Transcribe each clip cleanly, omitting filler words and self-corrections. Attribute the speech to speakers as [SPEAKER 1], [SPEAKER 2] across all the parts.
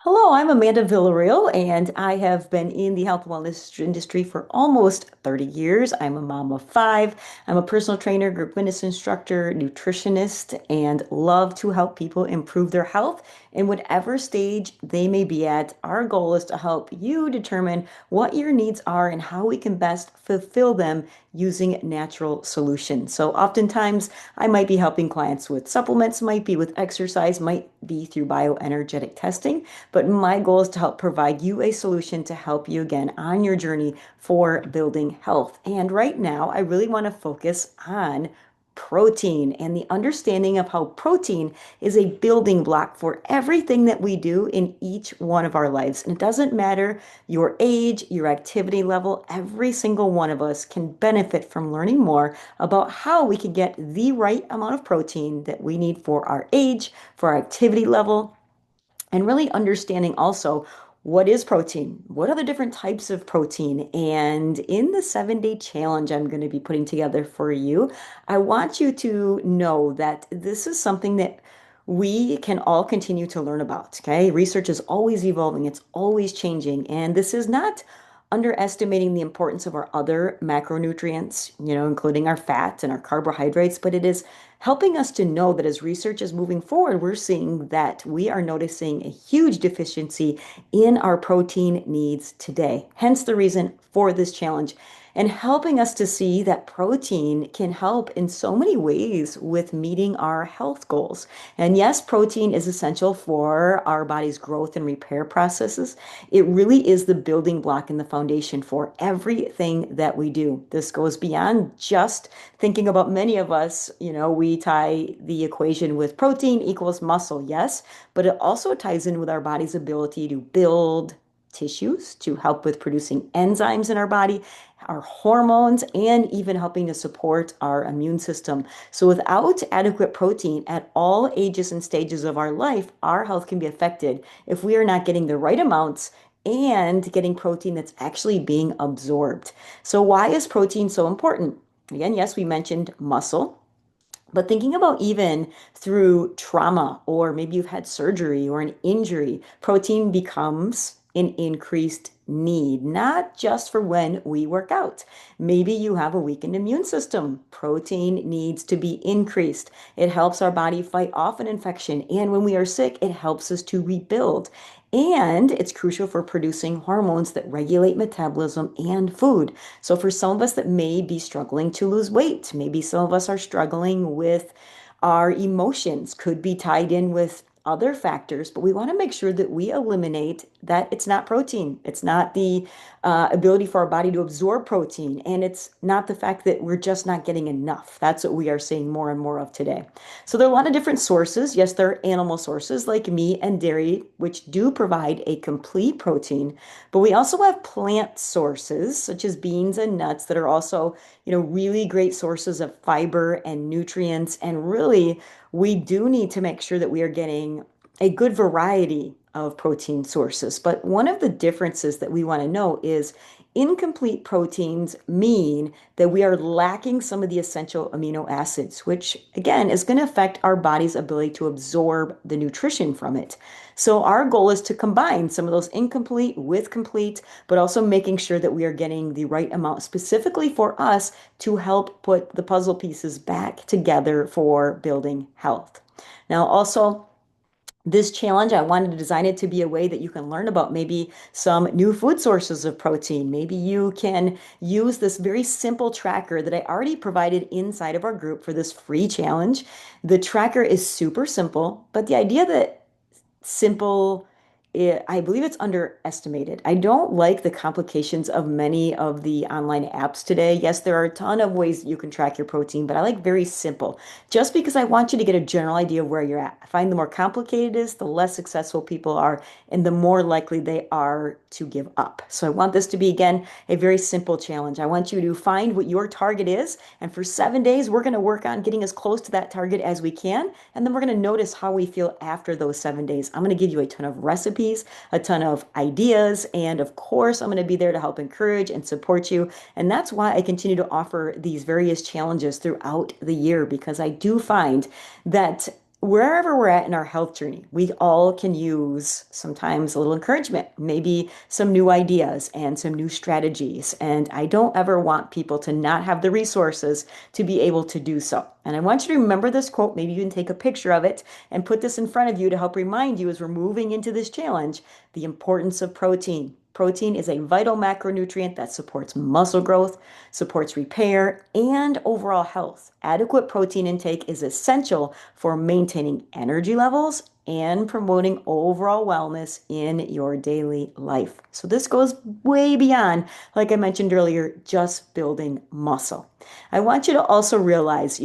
[SPEAKER 1] Hello, I'm Amanda Villarreal, and I have been in the health and wellness industry for almost 30 years. I'm a mom of five. I'm a personal trainer, group fitness instructor, nutritionist, and love to help people improve their health in whatever stage they may be at. Our goal is to help you determine what your needs are and how we can best fulfill them using natural solutions. So oftentimes I might be helping clients with supplements, might be with exercise, might be through bioenergetic testing. But my goal is to help provide you a solution to help you again on your journey for building health. And right now, I really want to focus on protein and the understanding of how protein is a building block for everything that we do in each one of our lives. And it doesn't matter your age, your activity level, every single one of us can benefit from learning more about how we can get the right amount of protein that we need for our age, for our activity level, and really understanding also what is protein, what are the different types of protein. And in the 7 day challenge I'm going to be putting together for you, I want you to know that this is something that we can all continue to learn about. Okay. Research is always evolving, it's always changing. And this is not underestimating the importance of our other macronutrients, including our fats and our carbohydrates, but it is helping us to know that as research is moving forward, we're seeing that we are noticing a huge deficiency in our protein needs today. Hence the reason for this challenge and helping us to see that protein can help in so many ways with meeting our health goals. And yes, protein is essential for our body's growth and repair processes. It really is the building block and the foundation for everything that we do. This goes beyond just thinking about many of us, we tie the equation with protein equals muscle, yes, but it also ties in with our body's ability to build tissues, to help with producing enzymes in our body, our hormones, and even helping to support our immune system. So without adequate protein at all ages and stages of our life, our health can be affected if we are not getting the right amounts and getting protein that's actually being absorbed. So why is protein so important? Again, yes, we mentioned muscle, but thinking about even through trauma, or maybe you've had surgery or an injury, protein becomes an increased need, not just for when we work out. Maybe you have a weakened immune system. Protein needs to be increased. It helps our body fight off an infection. And when we are sick, it helps us to rebuild. And it's crucial for producing hormones that regulate metabolism and food. So, for some of us that may be struggling to lose weight, maybe some of us are struggling with our emotions, could be tied in with other factors, but we want to make sure that we eliminate that it's not protein. It's not the ability for our body to absorb protein. And it's not the fact that we're just not getting enough. That's what we are seeing more and more of today. So there are a lot of different sources. Yes, there are animal sources like meat and dairy, which do provide a complete protein, but we also have plant sources such as beans and nuts that are also, really great sources of fiber and nutrients. And really, we do need to make sure that we are getting a good variety of protein sources. But one of the differences that we want to know is incomplete proteins mean that we are lacking some of the essential amino acids, which again is going to affect our body's ability to absorb the nutrition from it. So our goal is to combine some of those incomplete with complete, but also making sure that we are getting the right amount specifically for us to help put the puzzle pieces back together for building health. Now, also, this challenge, I wanted to design it to be a way that you can learn about maybe some new food sources of protein. Maybe you can use this very simple tracker that I already provided inside of our group for this free challenge. The tracker is super simple, but the idea that simple, I believe it's underestimated. I don't like the complications of many of the online apps today. Yes, there are a ton of ways you can track your protein, but I like very simple, just because I want you to get a general idea of where you're at. I find the more complicated it is, the less successful people are, and the more likely they are to give up. So I want this to be, again, a very simple challenge. I want you to find what your target is, and for 7 days, we're going to work on getting as close to that target as we can, and then we're going to notice how we feel after those 7 days. I'm going to give you a ton of recipes, a ton of ideas, and of course, I'm going to be there to help encourage and support you. And that's why I continue to offer these various challenges throughout the year, because I do find that wherever we're at in our health journey, we all can use sometimes a little encouragement, maybe some new ideas and some new strategies. And I don't ever want people to not have the resources to be able to do so. And I want you to remember this quote. Maybe you can take a picture of it and put this in front of you to help remind you as we're moving into this challenge, the importance of protein. Protein is a vital macronutrient that supports muscle growth, supports repair, and overall health. Adequate protein intake is essential for maintaining energy levels and promoting overall wellness in your daily life. So this goes way beyond, like I mentioned earlier, just building muscle. I want you to also realize,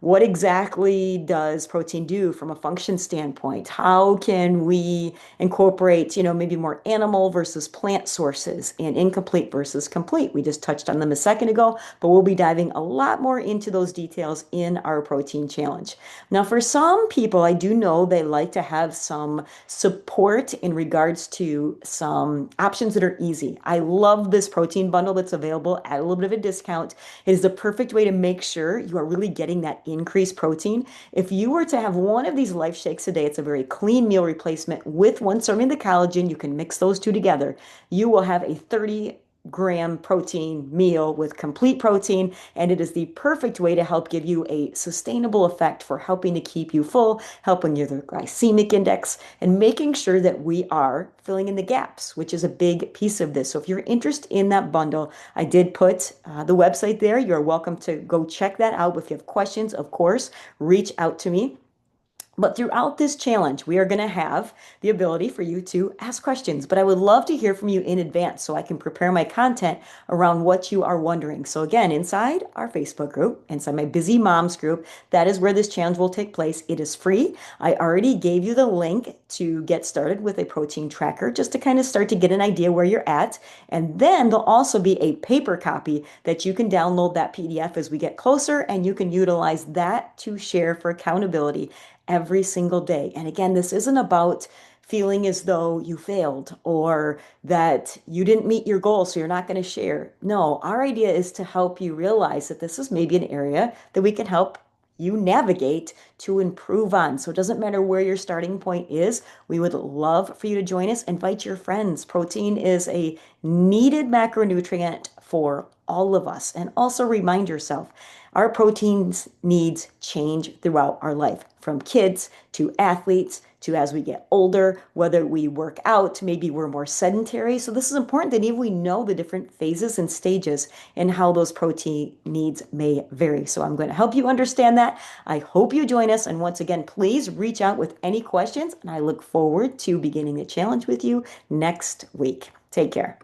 [SPEAKER 1] what exactly does protein do from a function standpoint? How can we incorporate, maybe more animal versus plant sources and incomplete versus complete? We just touched on them a second ago, but we'll be diving a lot more into those details in our protein challenge. Now, for some people, I do know they like to have some support in regards to some options that are easy. I love this protein bundle that's available at a little bit of a discount. It is the perfect way to make sure you are really getting that increased protein. If you were to have one of these Life Shakes a day, it's a very clean meal replacement with one serving of the collagen. You can mix those two together. You will have a 30-gram protein meal with complete protein, and it is the perfect way to help give you a sustainable effect for helping to keep you full, helping your glycemic index, and making sure that we are filling in the gaps, which is a big piece of this. So if you're interested in that bundle, I did put the website there. You're welcome to go check that out. If you have questions, of course, reach out to me. But throughout this challenge, we are going to have the ability for you to ask questions. But I would love to hear from you in advance so I can prepare my content around what you are wondering. So, again, inside our Facebook group, inside my Busy Moms group, that is where this challenge will take place. It is free. I already gave you the link to get started with a protein tracker just to kind of start to get an idea where you're at. And then there'll also be a paper copy that you can download that PDF as we get closer, and you can utilize that to share for accountability every single day. And again, this isn't about feeling as though you failed or that you didn't meet your goal, so you're not going to share. No, our idea is to help you realize that this is maybe an area that we can help you navigate to improve on. So it doesn't matter where your starting point is. We would love for you to join us. Invite your friends. Protein is a needed macronutrient for all of us. And also remind yourself, our proteins needs change throughout our life, from kids to athletes to as we get older, whether we work out, maybe we're more sedentary. So this is important that even we know the different phases and stages and how those protein needs may vary. So I'm going to help you understand that. I hope you join us. And once again, please reach out with any questions. And I look forward to beginning the challenge with you next week. Take care.